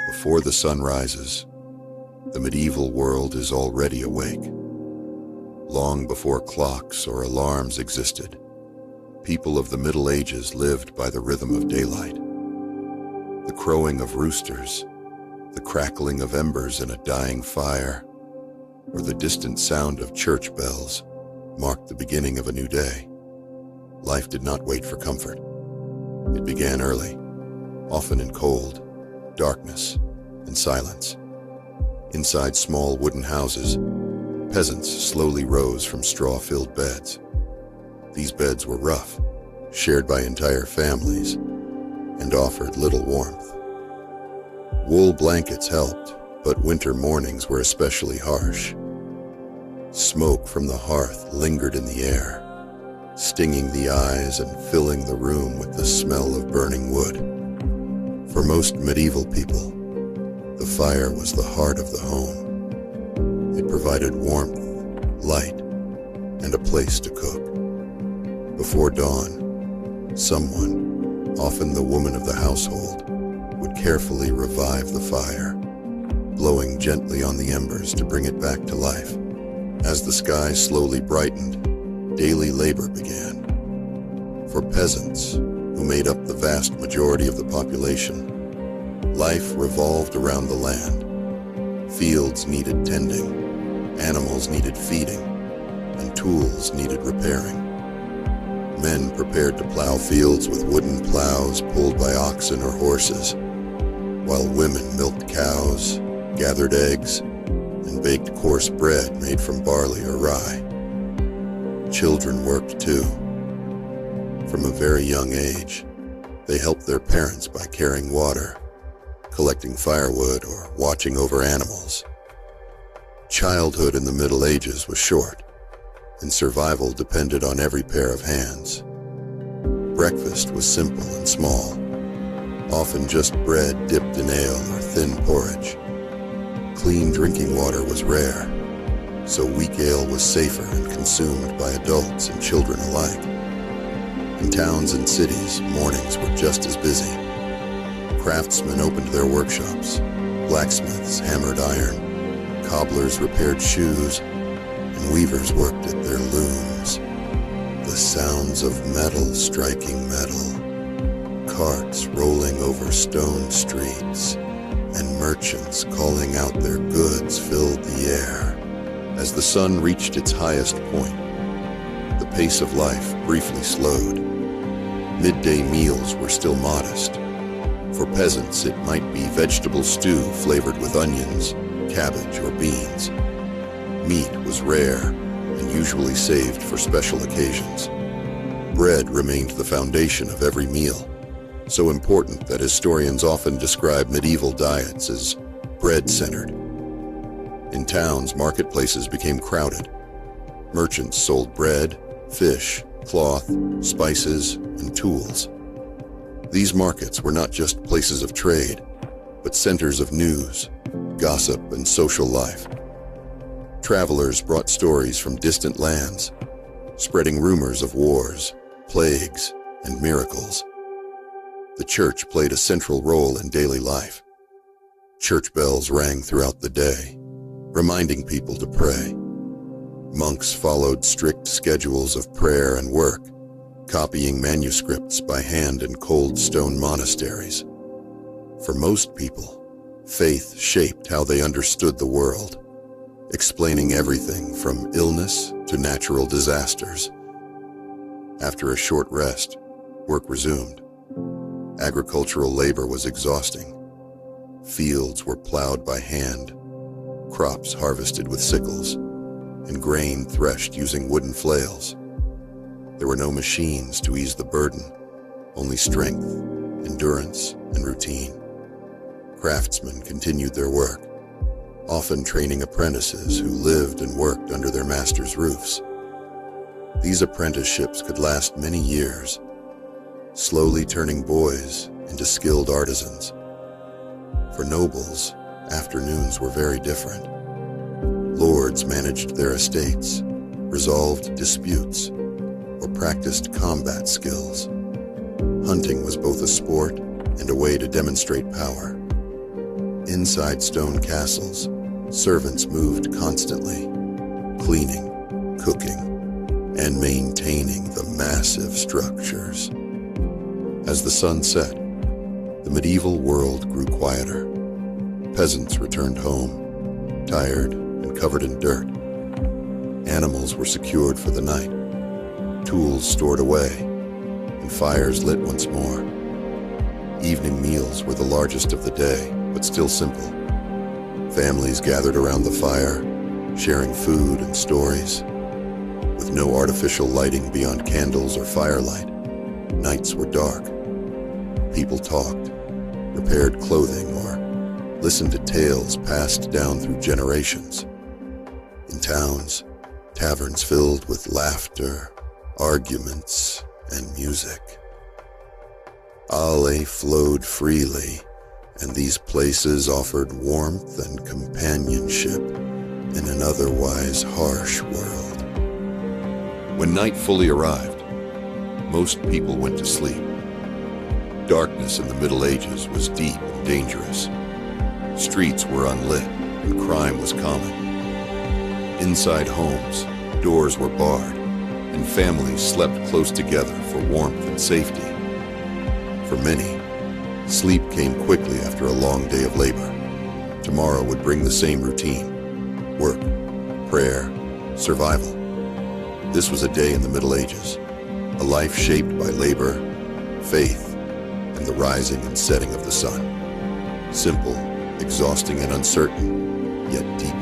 Before the sun rises, the medieval world is already awake. Long before clocks or alarms existed, people of the Middle Ages lived by the rhythm of daylight. The crowing of roosters, the crackling of embers in a dying fire, or the distant sound of church bells marked the beginning of a new day. Life did not wait for comfort. It began early, often in cold, darkness, and silence. Inside small wooden houses, peasants slowly rose from straw-filled beds. These beds were rough, shared by entire families, and offered little warmth. Wool blankets helped, but winter mornings were especially harsh. Smoke from the hearth lingered in the air, stinging the eyes and filling the room with the smell of burning wood. For most medieval people, the fire was the heart of the home. It provided warmth, light, and a place to cook. Before dawn, someone, often the woman of the household, would carefully revive the fire, blowing gently on the embers to bring it back to life. As the sky slowly brightened, daily labor began. For peasants, who made up the vast majority of the population, life revolved around the land. Fields needed tending, animals needed feeding, and tools needed repairing. Men prepared to plow fields with wooden plows pulled by oxen or horses, while women milked cows, gathered eggs, and baked coarse bread made from barley or rye. Children worked too. From a very young age, they helped their parents by carrying water, collecting firewood, or watching over animals. Childhood in the Middle Ages was short, and survival depended on every pair of hands. Breakfast was simple and small, often just bread dipped in ale or thin porridge. Clean drinking water was rare, so weak ale was safer and consumed by adults and children alike. In towns and cities, mornings were just as busy. Craftsmen opened their workshops, blacksmiths hammered iron, cobblers repaired shoes, and weavers worked at their looms. The sounds of metal striking metal, carts rolling over stone streets, and merchants calling out their goods filled the air. As the sun reached its highest point, the pace of life briefly slowed. Midday meals were still modest. For peasants, it might be vegetable stew flavored with onions, cabbage, or beans. Meat was rare and usually saved for special occasions. Bread remained the foundation of every meal, so important that historians often describe medieval diets as bread-centered. In towns, marketplaces became crowded. Merchants sold bread, fish, cloth, spices, and tools. These markets were not just places of trade, but centers of news, gossip, and social life. Travelers brought stories from distant lands, spreading rumors of wars, plagues, and miracles. The church played a central role in daily life. Church bells rang throughout the day, reminding people to pray. Monks followed strict schedules of prayer and work, copying manuscripts by hand in cold stone monasteries. For most people, faith shaped how they understood the world, explaining everything from illness to natural disasters. After a short rest, work resumed. Agricultural labor was exhausting. Fields were plowed by hand, crops harvested with sickles, and grain threshed using wooden flails. There were no machines to ease the burden, only strength, endurance, and routine. Craftsmen continued their work, often training apprentices who lived and worked under their masters' roofs. These apprenticeships could last many years, slowly turning boys into skilled artisans. For nobles, afternoons were very different. Lords managed their estates, resolved disputes, or practiced combat skills. Hunting was both a sport and a way to demonstrate power. Inside stone castles, servants moved constantly, cleaning, cooking, and maintaining the massive structures. As the sun set, the medieval world grew quieter. Peasants returned home, tired and covered in dirt. Animals were secured for the night, tools stored away, and fires lit once more. Evening meals were the largest of the day, but still simple. Families gathered around the fire, sharing food and stories. With no artificial lighting beyond candles or firelight, nights were dark. People talked, repaired clothing, or listened to tales passed down through generations. In towns, taverns filled with laughter, arguments, and music. Ale flowed freely, and these places offered warmth and companionship in an otherwise harsh world. When night fully arrived, most people went to sleep. Darkness in the Middle Ages was deep and dangerous. Streets were unlit, and crime was common. Inside homes, doors were barred, and families slept close together for warmth and safety. For many, sleep came quickly after a long day of labor. Tomorrow would bring the same routine: work, prayer, survival. This was a day in the Middle Ages, a life shaped by labor, faith, and the rising and setting of the sun. Simple, exhausting, and uncertain, yet deeply